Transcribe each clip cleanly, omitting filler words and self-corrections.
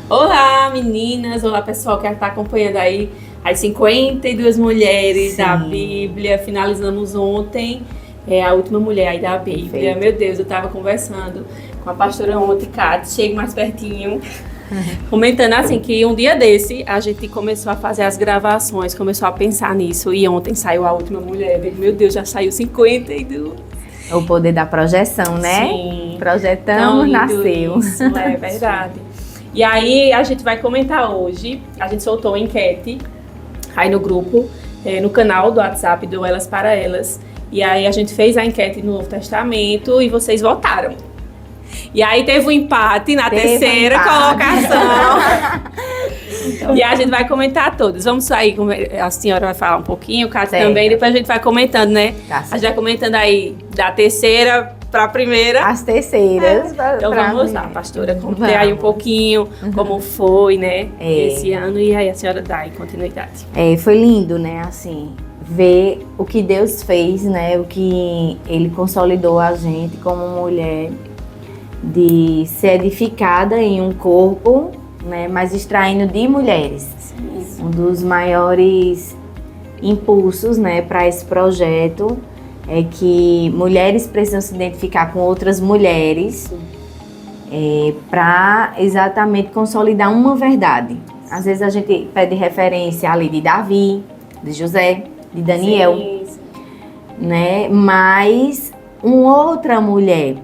Olá, meninas! Olá, pessoal que está acompanhando aí as 52 mulheres Sim. da Bíblia. Finalizamos ontem a última mulher aí da Bíblia. Perfeito. Meu Deus, eu estava conversando com a pastora ontem, Cátia, chega mais pertinho, comentando assim que um dia desse a gente começou a fazer as gravações, começou a pensar nisso e ontem saiu a última mulher. Meu Deus, já saiu 52. O poder da projeção, né? Sim. Projetamos, nasceu. Isso, é verdade. E aí a gente vai comentar hoje, a gente soltou uma enquete aí no grupo, no canal do WhatsApp do Elas para Elas. E aí a gente fez a enquete no Novo Testamento e vocês votaram. E aí teve um empate na terceira colocação. E a gente vai comentar todos. Vamos sair, a senhora vai falar um pouquinho, o Cátia também, depois a gente vai comentando, né? Tá, a gente vai comentando aí da terceira para a primeira. As terceiras. Então vamos lá, pastora, conte aí um pouquinho como foi, né, esse ano, e aí a senhora dá aí continuidade. Foi lindo, né, assim, ver o que Deus fez, né, o que Ele consolidou a gente como mulher, de ser edificada em um corpo, né, mas extraindo de mulheres. Isso. Um dos maiores impulsos, né, para esse projeto é que mulheres precisam se identificar com outras mulheres para exatamente consolidar uma verdade. Às vezes a gente pede referência ali de Davi, de José, de Daniel, Sim. né? Mas uma outra mulher,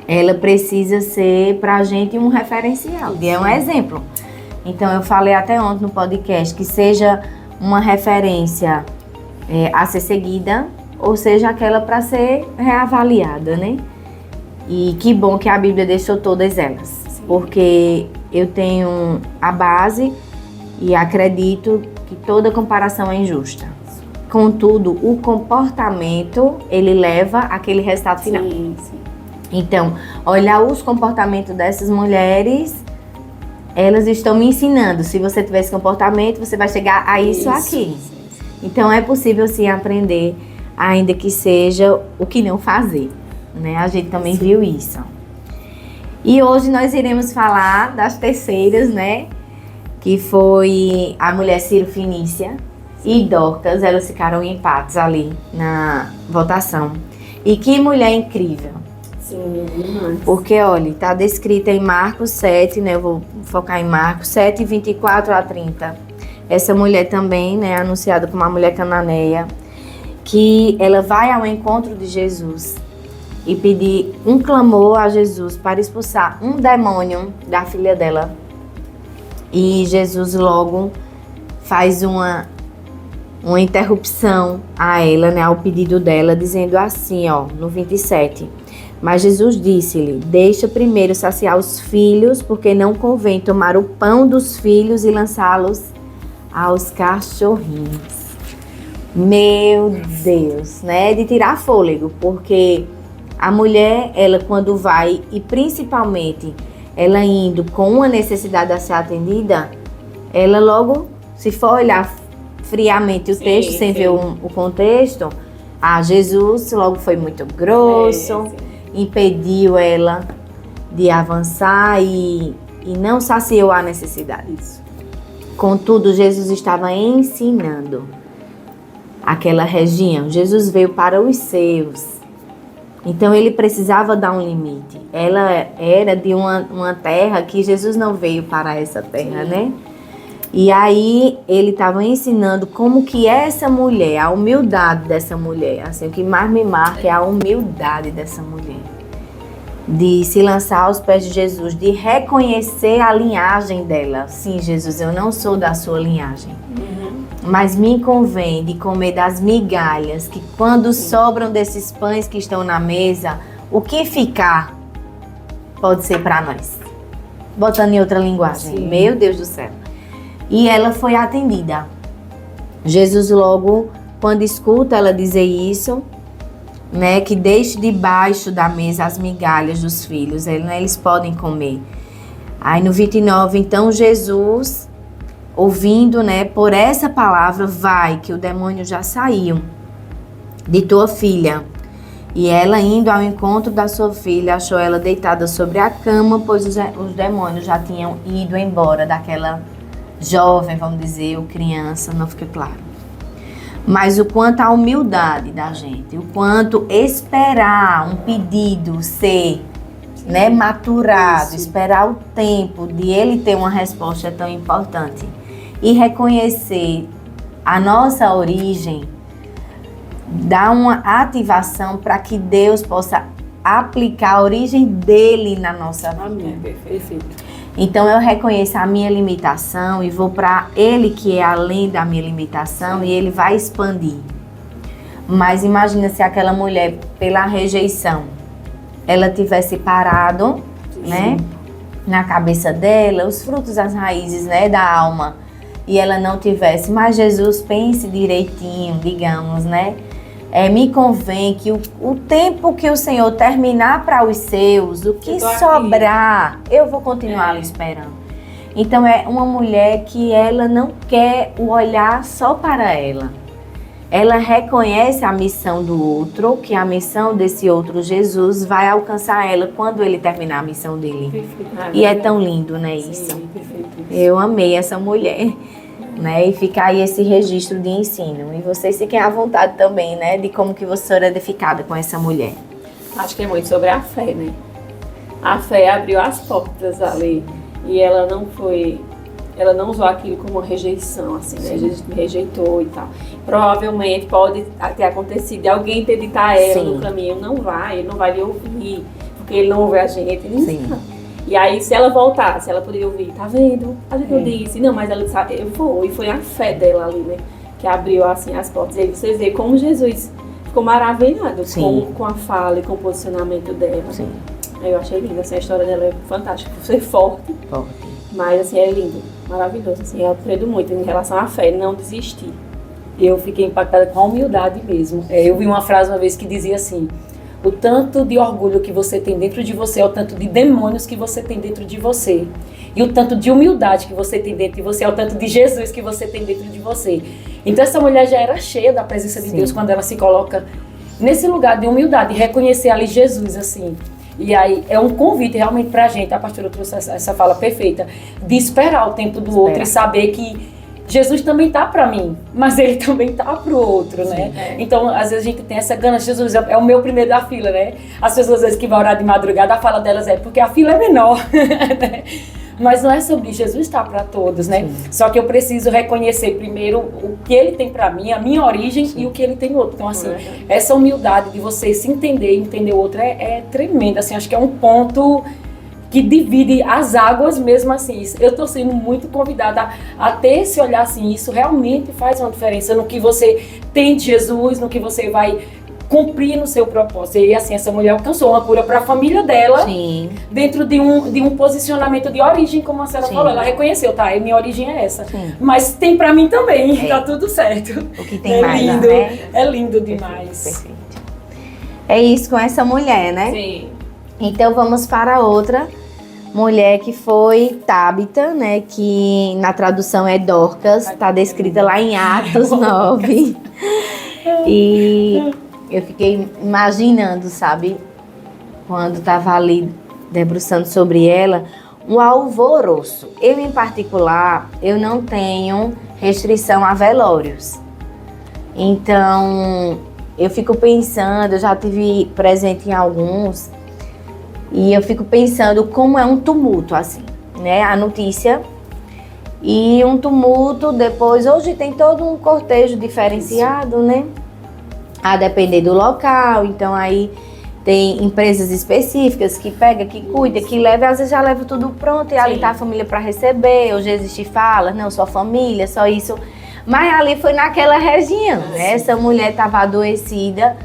ela precisa ser para a gente um referencial, e é um exemplo. Então eu falei até ontem no podcast que seja uma referência a ser seguida, ou seja, aquela para ser reavaliada, né? E que bom que a Bíblia deixou todas elas. Sim. Porque eu tenho a base e acredito que toda comparação é injusta. Contudo, o comportamento, ele leva àquele resultado final. Sim. Então, olhar os comportamentos dessas mulheres, elas estão me ensinando. Se você tiver esse comportamento, você vai chegar a isso aqui. Então, é possível sim aprender, ainda que seja o que não fazer, né? A gente também viu isso. E hoje nós iremos falar das terceiras, né? Que foi a mulher Ciro-Fenícia e Dorcas. Elas ficaram em empates ali na votação. E que mulher incrível. Sim, porque, olha, está descrita em Marcos 7, né? Eu vou focar em Marcos 7, 24 a 30. Essa mulher também, né? Anunciada como uma mulher cananeia, que ela vai ao encontro de Jesus e pedir um clamor a Jesus para expulsar um demônio da filha dela. E Jesus logo faz uma interrupção a ela, né, ao pedido dela, dizendo assim, ó, no 27. Mas Jesus disse-lhe, deixa primeiro saciar os filhos, porque não convém tomar o pão dos filhos e lançá-los aos cachorrinhos. Meu Deus, né? De tirar fôlego, porque a mulher, ela quando vai, e principalmente ela indo com uma necessidade a ser atendida, ela logo, se for olhar friamente o texto, sem ver o contexto, Jesus logo foi muito grosso, impediu ela de avançar e não saciou a necessidade. Contudo, Jesus estava ensinando aquela região. Jesus veio para os seus. Então, ele precisava dar um limite. Ela era de uma terra que Jesus não veio para essa terra, né? E aí, ele estava ensinando como que essa mulher, a humildade dessa mulher, assim, o que mais me marca é a humildade dessa mulher. De se lançar aos pés de Jesus, de reconhecer a linhagem dela. Sim, Jesus, eu não sou da sua linhagem. Mas me convém de comer das migalhas, que quando sobram desses pães que estão na mesa, o que ficar pode ser para nós. Botando em outra linguagem. Sim. Meu Deus do céu. E ela foi atendida. Jesus logo, quando escuta ela dizer isso, né, que deixe debaixo da mesa as migalhas dos filhos, eles podem comer. Aí no 29, então Jesus, ouvindo, né, por essa palavra, vai, que o demônio já saiu de tua filha. E ela, indo ao encontro da sua filha, achou ela deitada sobre a cama, pois os demônios já tinham ido embora daquela jovem, vamos dizer, ou criança, não fica claro. Mas o quanto a humildade da gente, o quanto esperar um pedido ser, né, maturado, esperar o tempo de ele ter uma resposta é tão importante. E reconhecer a nossa origem, dar uma ativação para que Deus possa aplicar a origem dele na nossa vida. Amém, perfeito. Então eu reconheço a minha limitação e vou para ele que é além da minha limitação e ele vai expandir. Mas imagina se aquela mulher, pela rejeição, ela tivesse parado, né, na cabeça dela, os frutos, as raízes, né, da alma, e ela não tivesse. Mas Jesus, pense direitinho, digamos, né? Me convém que o tempo que o Senhor terminar para os seus, o que sobrar, eu vou continuar esperando. Então é uma mulher que ela não quer o olhar só para ela. Ela reconhece a missão do outro, que a missão desse outro Jesus vai alcançar ela quando ele terminar a missão dele. Perfeito. E é tão lindo, né, isso? Sim, perfeito. Eu amei essa mulher. Né, e ficar aí esse registro de ensino. E vocês fiquem à vontade também, né, de como que você era edificada com essa mulher. Acho que é muito sobre a fé, né? A fé abriu as portas ali e ela não usou aquilo como uma rejeição, assim, né? Jesus me rejeitou e tal. Provavelmente pode ter acontecido de alguém ter dito a ela no caminho, ele não vai lhe ouvir, porque ele não ouve a gente, ele não sabe. E aí, se ela voltasse, ela poderia ouvir, tá vendo? A gente não disse, não, mas ela disse, eu vou. E foi a fé dela ali, né? Que abriu, assim, as portas. E aí vocês veem como Jesus ficou maravilhado com a fala e com o posicionamento dela. Sim. Eu achei lindo, assim, a história dela é fantástica. Por ser forte. Mas, assim, é lindo, maravilhoso. Assim, eu aprendo muito em relação à fé, não desistir. Eu fiquei impactada com a humildade mesmo. Eu vi uma frase uma vez que dizia assim: o tanto de orgulho que você tem dentro de você é o tanto de demônios que você tem dentro de você. E o tanto de humildade que você tem dentro de você é o tanto de Jesus que você tem dentro de você. Então essa mulher já era cheia da presença de Deus quando ela se coloca nesse lugar de humildade, de reconhecer ali Jesus, assim. E aí é um convite realmente pra gente, a pastora trouxe essa fala perfeita, de esperar o tempo do outro e saber que Jesus também tá para mim, mas ele também tá pro outro, né? Então, às vezes a gente tem essa gana, Jesus é o meu primeiro da fila, né? As pessoas às vezes que vão orar de madrugada, a fala delas é porque a fila é menor, né? Mas não é sobre Jesus estar para todos, né? Só que eu preciso reconhecer primeiro o que ele tem para mim, a minha origem e o que ele tem outro. Então, assim, essa humildade de você se entender e entender o outro é tremenda, assim, acho que é um ponto que divide as águas mesmo assim. Eu estou sendo muito convidada a ter esse olhar assim, isso realmente faz uma diferença no que você tem de Jesus, no que você vai cumprir no seu propósito. E assim, essa mulher alcançou uma cura para a família dela, dentro de um posicionamento de origem, como a senhora falou. Ela reconheceu, tá, minha origem é essa. Mas tem para mim também, tá tudo certo. O que tem mais, lindo, né? É lindo demais. Perfeito. É isso com essa mulher, né? Sim. Então vamos para outra mulher que foi Tábita, né? Que na tradução é Dorcas, está descrita lá em Atos 9. E eu fiquei imaginando, sabe? Quando estava ali debruçando sobre ela, um alvoroço. Eu, em particular, eu não tenho restrição a velórios. Então, eu fico pensando, eu já tive presente em alguns, e eu fico pensando como é um tumulto, assim, né? A notícia e um tumulto depois. Hoje tem todo um cortejo diferenciado, né? A depender do local. Então aí tem empresas específicas que pega, que cuida, que leva, às vezes já leva tudo pronto e ali tá a família para receber. Hoje existe fala, não, só família, só isso. Mas ali foi naquela região, né? Essa mulher estava adoecida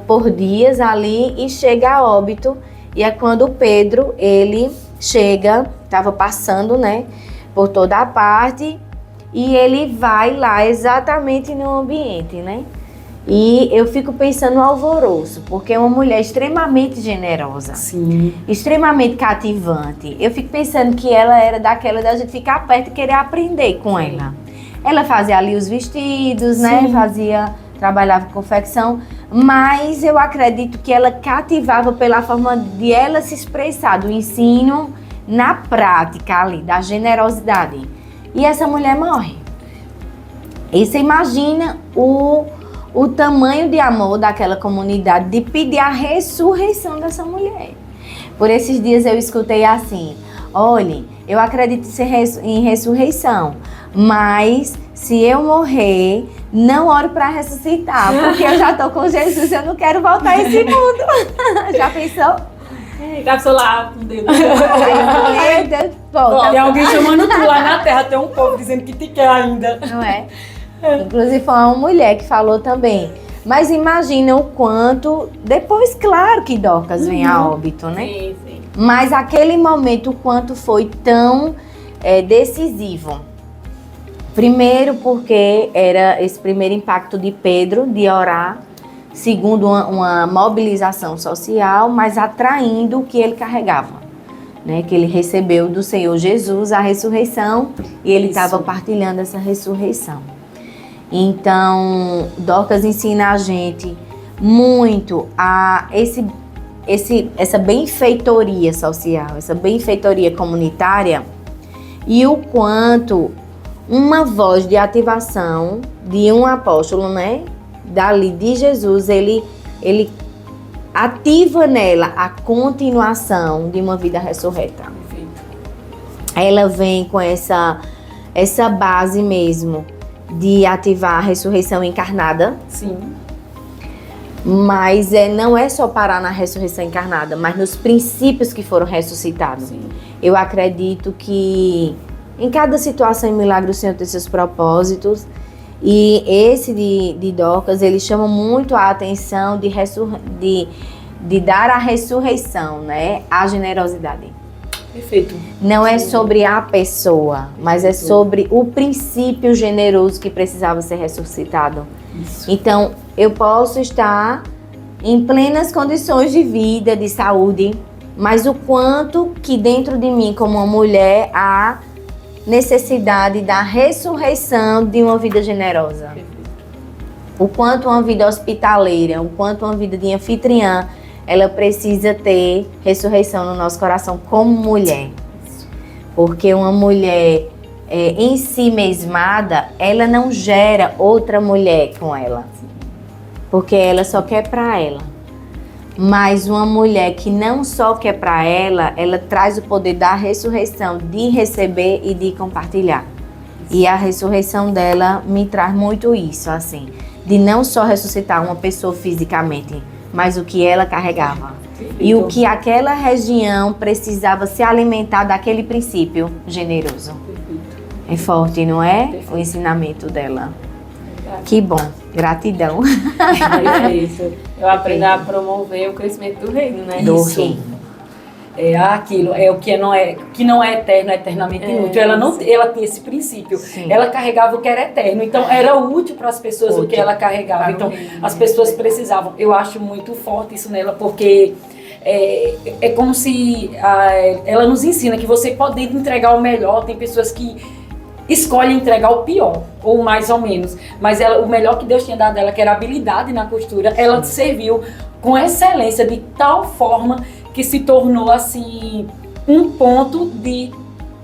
por dias ali e chega a óbito. E é quando o Pedro, ele chega, estava passando, né, por toda a parte, e ele vai lá exatamente no ambiente, né? E eu fico pensando no alvoroço, porque é uma mulher extremamente generosa, extremamente cativante. Eu fico pensando que ela era daquela da gente ficar perto e querer aprender com ela. Ela fazia ali os vestidos, né? Trabalhava com confecção, mas eu acredito que ela cativava pela forma de ela se expressar, do ensino na prática ali, da generosidade. E essa mulher morre. E você imagina o tamanho de amor daquela comunidade de pedir a ressurreição dessa mulher. Por esses dias eu escutei assim: olhe, eu acredito em ressurreição, mas se eu morrer, não oro para ressuscitar, porque eu já tô com Jesus, eu não quero voltar a esse mundo. Já pensou? Capsou lá com o dedo. Meu Deus, volta. Tem alguém chamando tu lá na terra, tem um povo dizendo que te quer ainda. Não é? Inclusive foi uma mulher que falou também. Mas imagina o quanto, depois claro que Dorcas vem a óbito, né? Sim, sim. Mas aquele momento, o quanto foi tão decisivo. Primeiro porque era esse primeiro impacto de Pedro, de orar. Segundo, uma mobilização social, mas atraindo o que ele carregava. Né? Que ele recebeu do Senhor Jesus a ressurreição e ele estava partilhando essa ressurreição. Então, Dorcas ensina a gente muito a essa benfeitoria social, essa benfeitoria comunitária e o quanto uma voz de ativação de um apóstolo, né, dali de Jesus, ele ativa nela a continuação de uma vida ressurreta. Ela vem com essa base mesmo de ativar a ressurreição encarnada. Sim. Mas não é só parar na ressurreição encarnada, mas nos princípios que foram ressuscitados. Sim. Eu acredito que em cada situação e milagre o Senhor tem seus propósitos. E esse de Dorcas, ele chama muito a atenção de dar a ressurreição, né? A generosidade. Perfeito. Não é sobre a pessoa, mas é sobre o princípio generoso que precisava ser ressuscitado. Isso. Então, eu posso estar em plenas condições de vida, de saúde, mas o quanto que dentro de mim, como uma mulher, há necessidade da ressurreição de uma vida generosa. O quanto uma vida hospitaleira, o quanto uma vida de anfitriã, ela precisa ter ressurreição no nosso coração como mulher. Porque uma mulher em si mesmada, ela não gera outra mulher com ela. Porque ela só quer para ela. Mas uma mulher que não só quer para ela, ela traz o poder da ressurreição, de receber e de compartilhar. E a ressurreição dela me traz muito isso, assim, de não só ressuscitar uma pessoa fisicamente, mas o que ela carregava. E o que aquela região precisava se alimentar daquele princípio generoso. É forte, não é? O ensinamento dela. Que bom. Gratidão. É isso. Eu aprendo a promover o crescimento do reino, né? Do Isso. reino. É aquilo, é o que não é eterno, é eternamente inútil. Ela tinha esse princípio. Sim. Ela carregava o que era eterno. Então, era útil para as pessoas o que ela carregava. Então, as pessoas precisavam. Eu acho muito forte isso nela, porque é como se ela nos ensina que você pode entregar o melhor. Tem pessoas que escolhe entregar o pior, ou mais ou menos. Mas o melhor que Deus tinha dado a ela, que era habilidade na costura, ela serviu com excelência, de tal forma que se tornou, assim, um ponto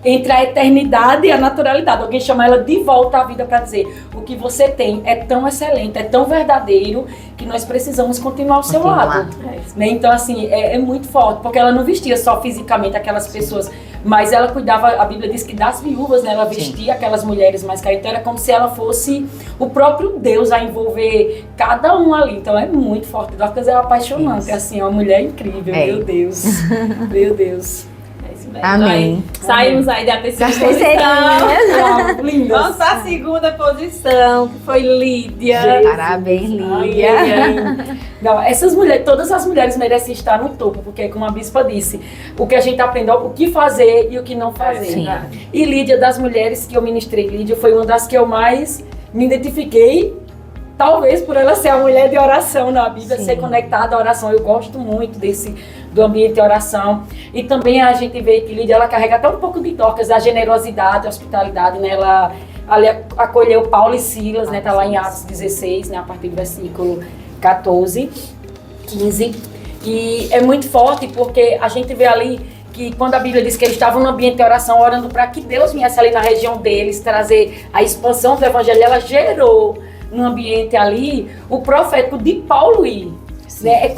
entre a eternidade e a naturalidade. Alguém chama ela de volta à vida para dizer: o que você tem é tão excelente, é tão verdadeiro, que nós precisamos continuar ao seu lado. Né? Então, assim, é muito forte, porque ela não vestia só fisicamente aquelas pessoas, mas ela cuidava, a Bíblia diz que das viúvas, né? Ela vestia aquelas mulheres mais carentes. Então era como se ela fosse o próprio Deus a envolver cada um ali. Então é muito forte. Dorcas é apaixonante, assim, é uma mulher incrível, meu Deus. Meu Deus. É isso mesmo. Amém. Então, saímos aí da terceira Das posição. terceirinhas. Lindas. Vamos para a segunda posição, que foi Lídia. Jesus. Parabéns, Ai, Lídia. ai, ai. Não, todas as mulheres merecem estar no topo, porque como a bispa disse, o que a gente aprendeu, o que fazer e o que não fazer. Sim. Né? E Lídia, das mulheres que eu ministrei, Lídia foi uma das que eu mais me identifiquei, talvez por ela ser a mulher de oração na Bíblia, Sim. ser conectada à oração. Eu gosto muito do ambiente de oração. E também a gente vê que Lídia, ela carrega até um pouco de Dorcas, a generosidade, a hospitalidade, né? Ela ali acolheu Paulo e Silas, né? Tá lá em Atos 16, né? A partir do versículo 14, 15. E é muito forte porque a gente vê ali que quando a Bíblia diz que eles estavam no ambiente de oração, orando para que Deus viesse ali na região deles, trazer a expansão do evangelho, ela gerou no ambiente ali o profético de Paulo ir. Né?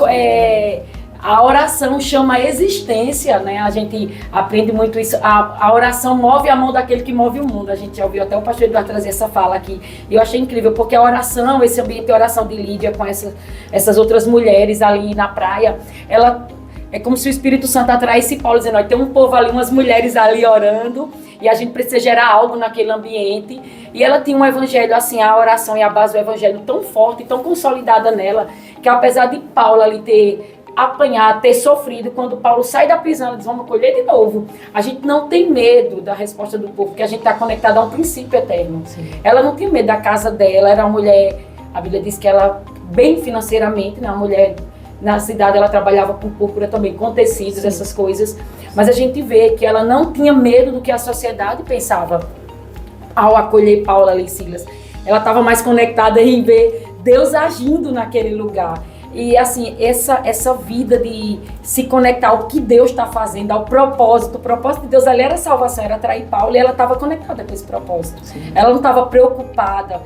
A oração chama a existência, né? A gente aprende muito isso. A oração move a mão daquele que move o mundo. A gente já ouviu até o pastor Eduardo trazer essa fala aqui. E eu achei incrível, porque a oração, esse ambiente de oração de Lídia com essas outras mulheres ali na praia, ela é como se o Espírito Santo atraísse Paulo, dizendo, tem um povo ali, umas mulheres ali orando, e a gente precisa gerar algo naquele ambiente. E ela tinha um evangelho, assim, a oração e a base do evangelho tão forte, tão consolidada nela, que apesar de Paulo ali ter apanhar, ter sofrido, quando Paulo sai da prisão, ele diz, vamos colher de novo. A gente não tem medo da resposta do povo, porque a gente está conectado a um princípio eterno. Sim. Ela não tinha medo da casa dela, era uma mulher, a Bíblia diz que ela, bem financeiramente, né, uma mulher, na cidade ela trabalhava com púrpura também, com tecidos, sim, essas coisas, mas a gente vê que ela não tinha medo do que a sociedade pensava ao acolher Paulo ali e Silas. Ela estava mais conectada em ver Deus agindo naquele lugar. E assim, essa vida de se conectar ao que Deus está fazendo, ao propósito. O propósito de Deus ali era a salvação, era atrair Paulo, e ela estava conectada com esse propósito. Sim. Ela não estava preocupada,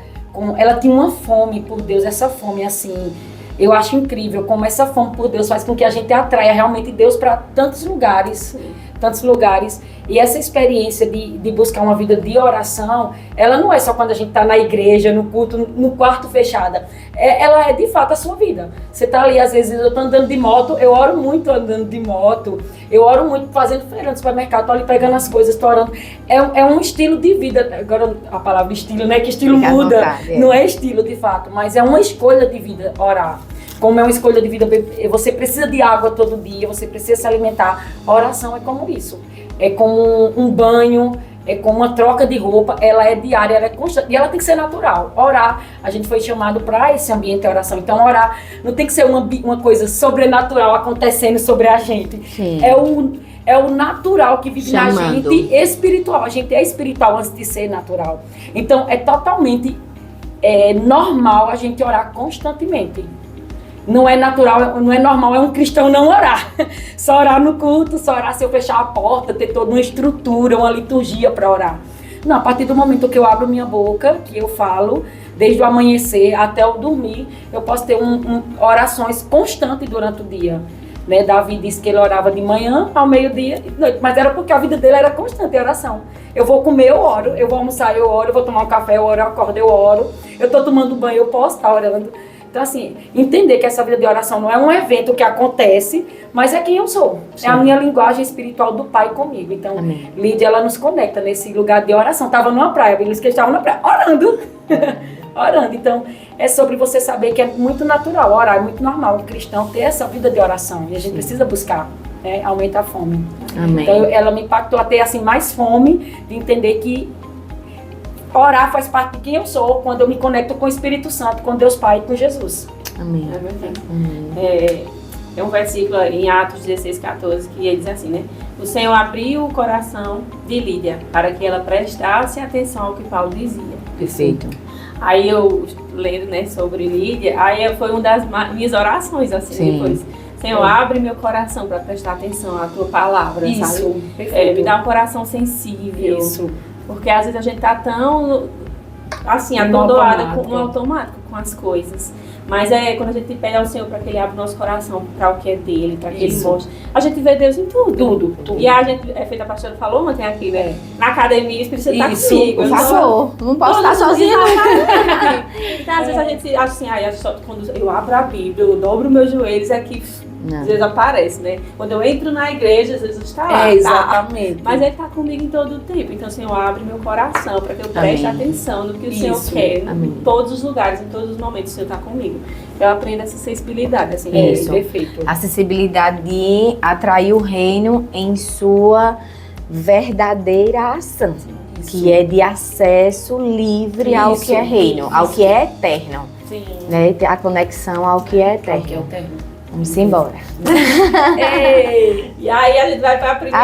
ela tinha uma fome por Deus, essa fome assim. Eu acho incrível como essa fome por Deus faz com que a gente atraia realmente Deus para tantos lugares. Tantos lugares. E essa experiência de buscar uma vida de oração, ela não é só quando a gente está na igreja, no culto, no quarto fechada. Ela é de fato a sua vida. Você está ali, às vezes eu estou andando de moto, eu oro muito andando de moto, eu oro muito fazendo feira no supermercado, estou ali pegando as coisas, estou orando. É um estilo de vida. Agora a palavra estilo, né? Que estilo muda. Vontade, não é estilo de fato, mas é uma escolha de vida orar. Como é uma escolha de vida, você precisa de água todo dia, você precisa se alimentar. A oração é como isso. É como um banho, é como uma troca de roupa, ela é diária, ela é constante e ela tem que ser natural. Orar, a gente foi chamado para esse ambiente de oração. Então orar não tem que ser uma coisa sobrenatural acontecendo sobre a gente. Sim. É o natural que vive na gente espiritual. A gente é espiritual antes de ser natural. Então é totalmente normal a gente orar constantemente. Não é natural, não é normal, é um cristão não orar. Só orar no culto, só orar se eu fechar a porta, ter toda uma estrutura, uma liturgia para orar. Não, a partir do momento que eu abro minha boca, que eu falo, desde o amanhecer até o dormir, eu posso ter orações constantes durante o dia. Né? Davi disse que ele orava de manhã, ao meio-dia e de noite, mas era porque a vida dele era constante, oração. Eu vou comer, eu oro, eu vou almoçar, eu oro, eu vou tomar um café, eu oro, eu acordo, eu oro, eu estou tomando banho, eu posso estar orando. Então, assim, entender que essa vida de oração não é um evento que acontece, mas é quem eu sou. Sim. É a minha linguagem espiritual do Pai comigo. Então, amém. Lídia, ela nos conecta nesse lugar de oração. Estava numa praia, eles que estavam na praia, orando. Orando. Então, é sobre você saber que é muito natural orar, é muito normal um cristão ter essa vida de oração. E a gente precisa buscar, né, aumentar a fome. Amém. Então, ela me impactou a ter, assim, mais fome de entender que orar faz parte de quem eu sou quando eu me conecto com o Espírito Santo, com Deus Pai e com Jesus. Amém. É verdade. É um versículo em Atos 16, 14 que diz assim, né? O Senhor abriu o coração de Lídia para que ela prestasse atenção ao que Paulo dizia. Perfeito. Aí eu lendo, né, sobre Lídia, aí foi uma das minhas orações assim. Sim. Depois. Senhor, abre meu coração para prestar atenção à tua palavra, isso, sabe? Me dá um coração sensível. Isso. Porque às vezes a gente tá tão, assim, atordoada no automático com as coisas. Mas quando a gente pede ao Senhor para que Ele abra o nosso coração para o que é dele, para que Ele mostre. A gente vê Deus em tudo. Tudo. E a gente, feita a pastora falou ontem aqui, né? Na academia, você tá comigo. Por favor, não posso estar sozinha. Então, às vezes a gente acha assim, quando eu abro a Bíblia, eu dobro meus joelhos aqui. Às vezes aparece, né? Quando eu entro na igreja, às vezes está lá. Exatamente. Tá? Mas Ele está comigo em todo o tempo. Então, Senhor, abre meu coração para que eu preste atenção no que o Senhor quer. Em todos os lugares, em todos os momentos, o Senhor está comigo. Eu aprendo essa sensibilidade, assim. Isso. Perfeito. A sensibilidade de atrair o reino em sua verdadeira ação. Isso. Que é de acesso livre ao que é reino, ao que é eterno. Sim. Né? A conexão ao que é eterno. Ao que é eterno. Vamos embora. E aí a gente vai para a primeira.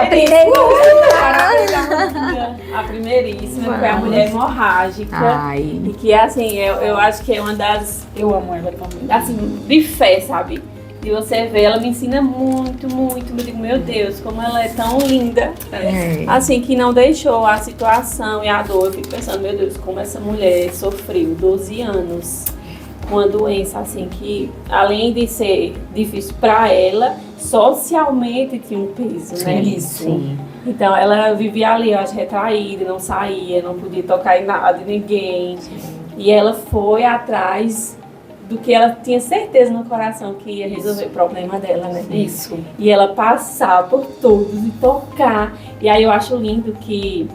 A primeiríssima, que foi a mulher hemorrágica. Ai. E que, assim, eu acho que é uma das, Eu amo ela também. assim, de fé, sabe? De você ver, ela me ensina muito, muito. Eu digo, meu Deus, como ela é tão linda. É. Assim, que não deixou a situação e a dor. Eu fico pensando, meu Deus, como essa mulher sofreu 12 anos com uma doença, assim, que além de ser difícil para ela, socialmente tinha um peso, né? Isso. Sim. Então, ela vivia ali, eu acho, retraída, não saía, não podia tocar em nada de ninguém. E ela foi atrás do que ela tinha certeza no coração que ia resolver o problema dela, né? Isso. E ela passar por todos e tocar. E aí eu acho lindo que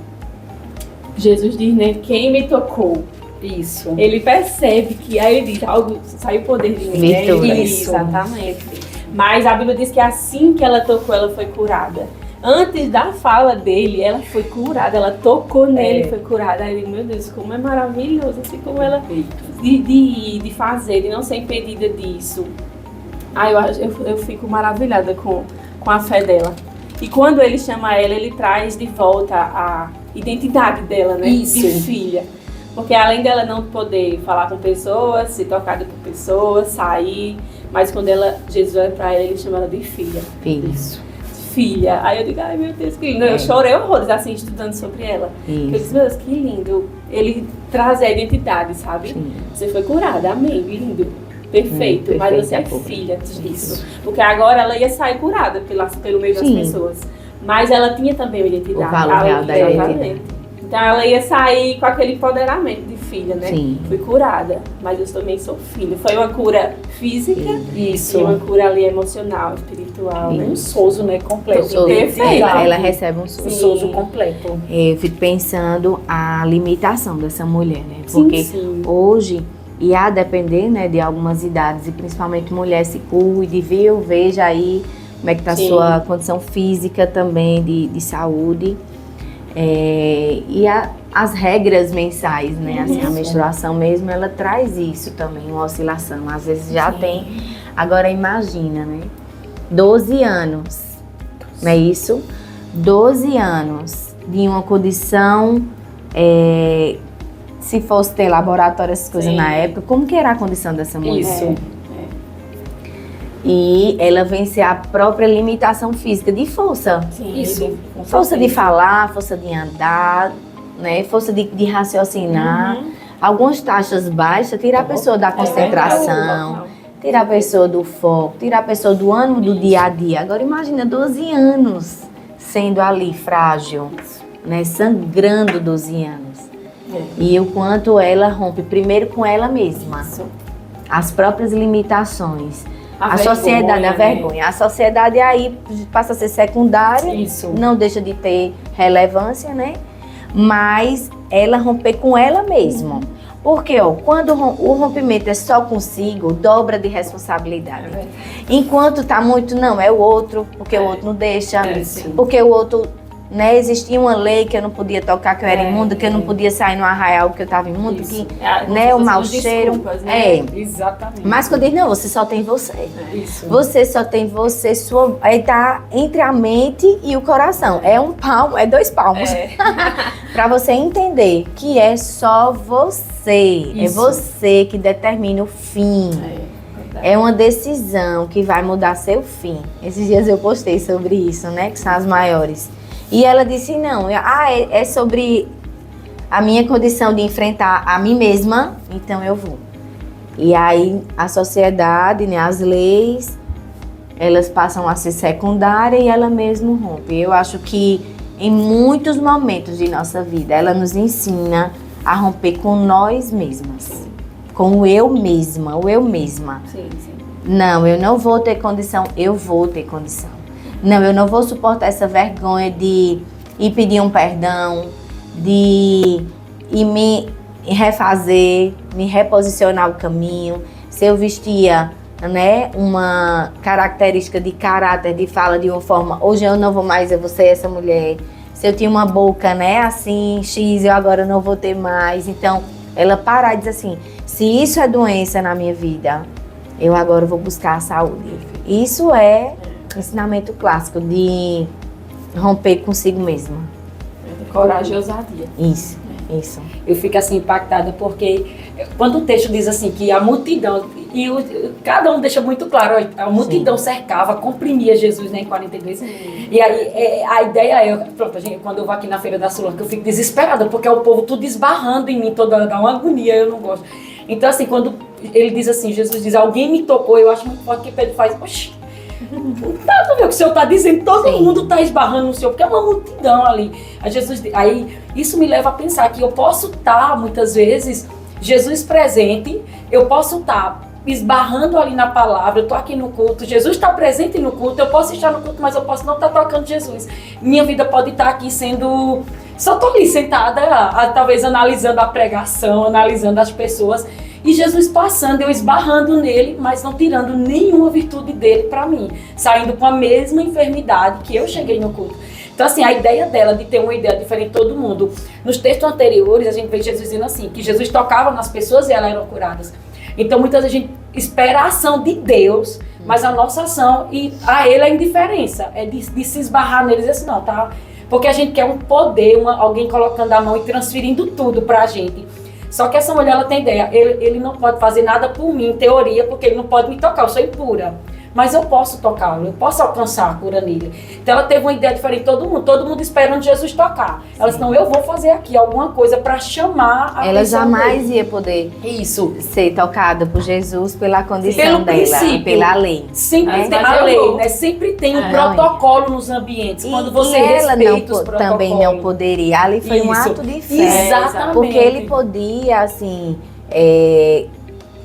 Jesus diz, né? Quem me tocou? Isso. Ele percebe que aí ele diz, algo, saiu o poder de mim. Né? Virtude. Isso. Exatamente. Mas a Bíblia diz que assim que ela tocou, ela foi curada. Antes da fala dele, ela foi curada, ela tocou nele e foi curada. Aí eu digo, meu Deus, como é maravilhoso, assim como ela de ir, de fazer, de não ser impedida disso. Aí eu fico maravilhada com a fé dela. E quando ele chama ela, ele traz de volta a identidade dela, né? Isso. De filha. Porque além dela não poder falar com pessoas, ser tocada por pessoas, sair, mas quando Jesus olha pra ela, ele chama ela de filha. Isso. Filha. Aí eu digo, ai meu Deus, que lindo. Eu chorei horrores assim, estudando sobre ela. Eu disse, meu Deus, que lindo. Ele traz a identidade, sabe? Sim. Você foi curada, amém, lindo. Perfeito, mas perfeito, você é é público. filha disso. Porque agora ela ia sair curada pelo meio das Sim. pessoas. Mas ela tinha também uma identidade. O valor real da Exatamente. identidade. Então ela ia sair com aquele empoderamento de filha, né? Sim. Fui curada, mas eu também sou filha. Foi uma cura física Isso. e uma cura ali emocional, espiritual, né? Um sozo, né? Completo. Sozo. Perfeito. Ela recebe um Um sozo. sozo completo. Eu fico pensando a limitação dessa mulher, né? Sim, Porque sim. hoje, e a depender, né, de algumas idades, e principalmente mulher se cuide, viu? Veja aí como é que tá a Sim. sua condição física também, de saúde. E as regras mensais, né? Assim, a menstruação mesmo, ela traz isso também, uma oscilação. Às vezes já tem. Agora imagina, né? 12 anos, não é isso? 12 anos de uma condição, se fosse ter laboratório, essas coisas Sim. na época, como que era a condição dessa mulher? Isso. E ela vencer a própria limitação física de força. Sim, Isso. com Força de certeza. falar, força de andar, né? Força de raciocinar. Uhum. Algumas taxas baixas, tira a pessoa da concentração, verdade. tira a pessoa do foco, tira a pessoa do ânimo do dia a dia. Agora imagina 12 anos sendo ali frágil, né? Sangrando 12 anos. E o quanto ela rompe primeiro com ela mesma, Isso. as próprias limitações. A vergonha, sociedade, a né? vergonha. A sociedade aí passa a ser secundária, Isso. não deixa de ter relevância, né? Mas ela romper com ela mesma. Porque, ó, quando o rompimento é só consigo, dobra de responsabilidade. Enquanto tá muito, não, é o outro, porque o outro não deixa, Sim. porque o outro, né, existia uma lei que eu não podia tocar, que eu era imunda, que eu não podia sair no arraial porque eu tava imunda, Isso. que, É, né, o como mau se fossem cheiro. desculpas, né? Exatamente. Mas quando eu digo, não, você só tem você. Isso. Você só tem você, sua. Aí tá entre a mente e o coração. É um palmo, é 2 palmos. Pra você entender que é só você. É Isso. você que determina o fim. É uma decisão que vai mudar seu fim. Esses dias eu postei sobre isso, né? Que são as maiores. E ela disse, não, é sobre a minha condição de enfrentar a mim mesma, então eu vou. E aí a sociedade, né, as leis, elas passam a ser secundárias e ela mesma rompe. Eu acho que em muitos momentos de nossa vida, ela nos ensina a romper com nós mesmas. Com o eu mesma, o eu mesma. Sim, sim. Não, eu não vou ter condição, eu vou ter condição. Não, eu não vou suportar essa vergonha de ir pedir um perdão, de ir me refazer, me reposicionar o caminho. Se eu vestia, né, uma característica de caráter, de fala de uma forma, hoje eu não vou mais, eu vou ser essa mulher. Se eu tinha uma boca, né, assim, X, eu agora não vou ter mais. Então, ela parar e dizer assim, se isso é doença na minha vida, eu agora vou buscar a saúde. Isso é ensinamento clássico de romper consigo mesma. Coragem e ousadia. Isso. Eu fico assim impactada porque quando o texto diz assim que a multidão, cada um deixa muito claro, a multidão cercava, comprimia Jesus, né, em 42. E aí a ideia é, pronto, gente, quando eu vou aqui na Feira da Sulanca, eu fico desesperada, porque é o povo tudo esbarrando em mim, toda hora, dá uma agonia, eu não gosto. Então assim, quando ele diz assim, Jesus diz, alguém me tocou, eu acho muito forte que Pedro faz, oxi, nada a ver o que o Senhor está dizendo, todo mundo está esbarrando no Senhor, porque é uma multidão ali. Aí isso me leva a pensar que eu posso estar, muitas vezes, Jesus presente, eu posso estar esbarrando ali na palavra, eu estou aqui no culto, Jesus está presente no culto, eu posso estar no culto, mas eu posso não estar tocando Jesus. Minha vida pode estar aqui sendo... Só estou ali sentada, talvez analisando a pregação, analisando as pessoas, e Jesus passando, eu esbarrando nele, mas não tirando nenhuma virtude dele para mim, saindo com a mesma enfermidade que eu cheguei no culto. Então assim, a ideia dela de ter uma ideia diferente de todo mundo, nos textos anteriores a gente vê Jesus dizendo assim, que Jesus tocava nas pessoas e elas eram curadas. Então muitas vezes a gente espera a ação de Deus, mas a nossa ação, e a ele a indiferença, é de se esbarrar neles e assim, não, tá? Porque a gente quer um poder, alguém colocando a mão e transferindo tudo pra gente. Só que essa mulher, ela tem ideia, ele não pode fazer nada por mim, em teoria, porque ele não pode me tocar, eu sou impura. Mas eu posso tocá-lo, eu posso alcançar a cura nele. Então ela teve uma ideia diferente de todo mundo esperando Jesus tocar. Ela disse, não, eu vou fazer aqui alguma coisa para chamar a Ela atenção jamais dele. ia poder Isso. ser tocada por Jesus pela condição Pelo dela, princípio. pela lei. Sempre tem a lei, né? Sempre tem um protocolo nos ambientes. Quando você ela respeita os protocolos. também não poderia. Ali foi um Isso. ato de fé. Exatamente. Porque ele podia, assim...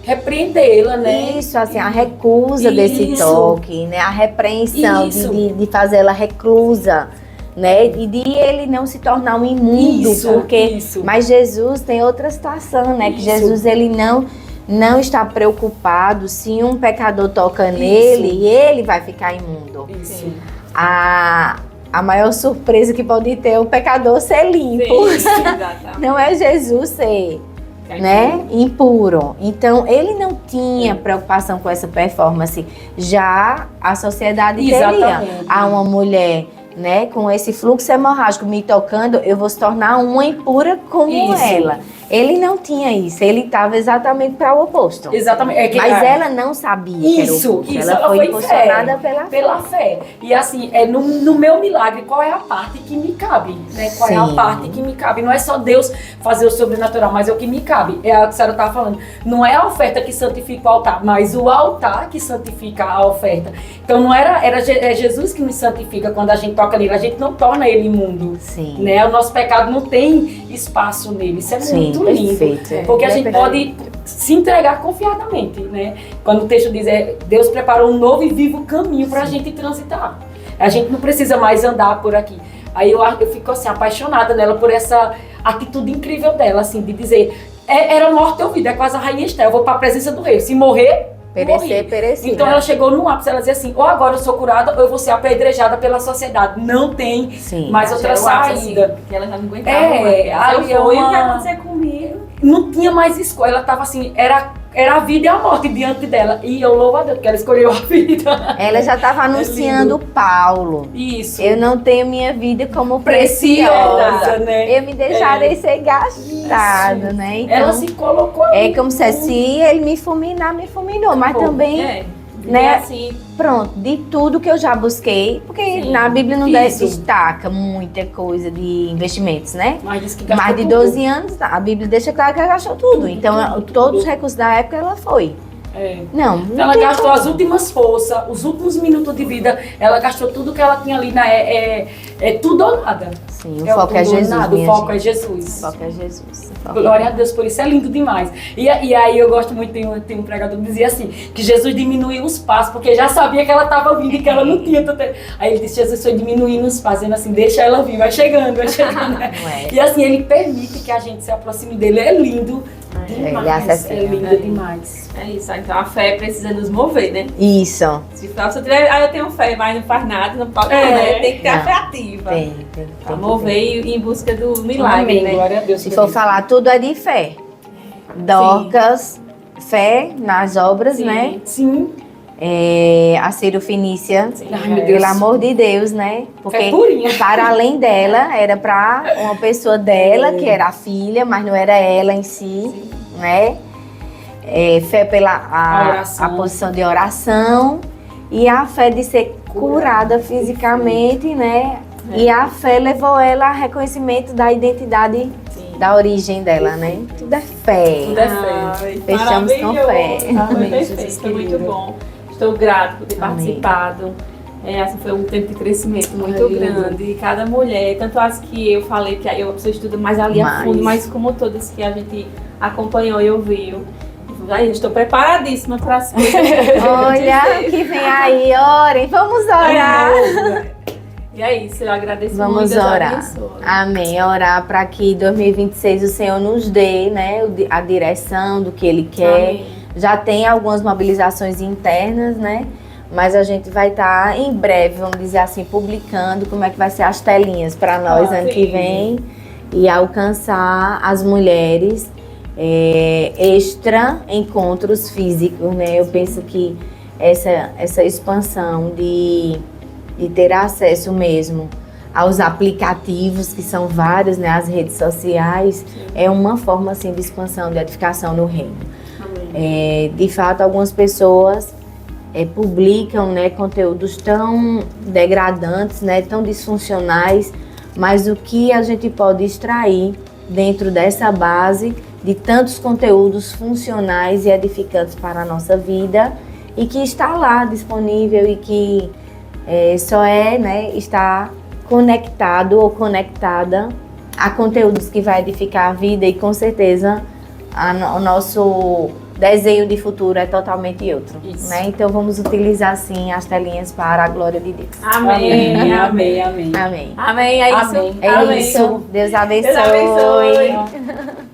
repreendê-la, né? Isso, assim, a recusa desse Isso. toque, né? A repreensão Isso. de fazer ela reclusa, né? E de ele não se tornar um imundo, Isso, porque... isso. Mas Jesus tem outra situação, né? Que Isso. Jesus, ele não está preocupado se um pecador toca nele, ele vai ficar imundo. Isso. A maior surpresa que pode ter é o pecador ser limpo. Exatamente. Não é Jesus ser... né? Impuro. Então, ele não tinha preocupação com essa performance. Já a sociedade teria. Exatamente. Há uma mulher, né, com esse fluxo hemorrágico me tocando, eu vou se tornar uma impura como Isso. ela. Ele não tinha isso, ele estava exatamente para o oposto. Exatamente. Mas ela não sabia que era o Isso, oposto. isso, Ela foi em impulsionada fé, pela fé. E assim, no meu milagre, qual é a parte que me cabe? Né? Qual é a Sim. parte que me cabe? Não é só Deus fazer o sobrenatural, mas é o que me cabe. É a que a senhora estava falando. Não é a oferta que santifica o altar, mas o altar que santifica a oferta. Então não era Jesus que nos santifica quando a gente toca nele. A gente não torna ele imundo. Sim. Né? O nosso pecado não tem espaço nele. Isso é Sim, muito lindo. perfeito. Porque a É gente perfeito. pode se entregar confiadamente, né? Quando o texto diz, Deus preparou um novo e vivo caminho para a gente transitar. A gente não precisa mais andar por aqui. Aí eu fico assim, apaixonada nela por essa atitude incrível dela, assim, de dizer, era morte ou vida, é quase a rainha Esther, eu vou para a presença do rei. Se morrer, morri. Perecer. Então ela chegou no ápice, ela dizia assim, ou agora eu sou curada ou eu vou ser apedrejada pela sociedade. Não tem Sim. mais outra saída. Que ela já não aguentava. É, Ali ali foi é o que uma- aconteceu comigo. Não tinha mais escolha, ela estava assim, era a vida e a morte diante dela. E eu louvo a Deus, porque ela escolheu a vida. Ela já estava anunciando Paulo. Isso. Eu não tenho minha vida como Preciosa, preciosa. né? Eu me deixarei ser gastado, né? Então, Ela se colocou é ali. como se ele me fulminar, me fulminou. Mas Bom, também, É. né? E assim, pronto, de tudo que eu já busquei, porque Sim, na Bíblia não isso. destaca muita coisa de investimentos, né? Mas disse que gastou Mais de tudo. 12 anos, a Bíblia deixa claro que ela gastou tudo. Então, tudo. todos os recursos da época ela foi. É. Não, Então ela gastou as últimas forças, os últimos minutos de vida, ela gastou tudo que ela tinha ali, tudo ou nada. Sim, o foco é tudo ou Jesus, nada, o minha foco é gente. Jesus. O foco é Jesus. O foco Glória a Deus por isso, é lindo demais. E aí eu gosto muito, tem um pregador que dizia assim, que Jesus diminuiu os passos, porque já sabia que ela estava vindo e que ela não tinha tanto. Aí ele disse, Jesus foi diminuindo os passos, dizendo assim, deixa ela vir, vai chegando, né? Não é. E assim, ele permite que a gente se aproxime dele, é lindo Ele é demais, acessível. lindo demais. é isso. Então a fé precisa nos mover, né? Isso. Se você tiver, eu tenho fé, mas não faz nada, não pode, É. né? Tem que ter a Não. fé ativa. Tem Pra que mover ter. e ir em busca do milagre, Amém, né? glória a Deus. Se por for isso. falar, tudo é de fé. Dorcas, fé nas obras, Sim. né? Sim, A Ciro Fenícia, Ai, meu Deus. pelo amor de Deus, né? Porque É purinha. para além dela, era para uma pessoa dela, que era a filha, mas não era ela em si, né? Fé pela A oração. a posição de oração e a fé de ser curada fisicamente, né? E a fé levou ela a reconhecimento da identidade, da origem dela, né? Tudo é fé. Tudo é fé. Fechamos com fé. Foi Amém, perfeito, Jesus foi muito querido. bom. Estou grata por ter Amém. participado. Assim, foi um tempo de crescimento muito Ai, lindo. grande. E cada mulher, tanto as que eu falei que aí a pessoa estuda mais ali a Mais. fundo, mas como todas que a gente acompanhou e ouviu. Aí, estou preparadíssima para as coisas. Olha, o que vem aí, orem, vamos orar. E é isso, eu agradeço Vamos muito. Deus orar. abençoe. Amém. Orar para que 2026 o Senhor nos dê, né, a direção do que Ele quer. Amém. Já tem algumas mobilizações internas, né? Mas a gente vai estar em breve, vamos dizer assim, publicando como é que vai ser as telinhas para nós ano que sim. vem e alcançar as mulheres extra encontros físicos, né? Eu penso que essa expansão de ter acesso mesmo aos aplicativos, que são vários, né? As redes sociais, é uma forma assim de expansão, de edificação no reino. Amém. De fato, algumas pessoas publicam, né, conteúdos tão degradantes, né, tão disfuncionais, mas o que a gente pode extrair dentro dessa base de tantos conteúdos funcionais e edificantes para a nossa vida e que está lá disponível e que só né, está conectado ou conectada a conteúdos que vai edificar a vida e com certeza o nosso desenho de futuro é totalmente outro, né? Então vamos utilizar sim as telinhas para a glória de Deus. Amém. Amém, amém. Amém. Amém. É isso. Amém. É Amém. isso. Deus abençoe. Deus abençoe.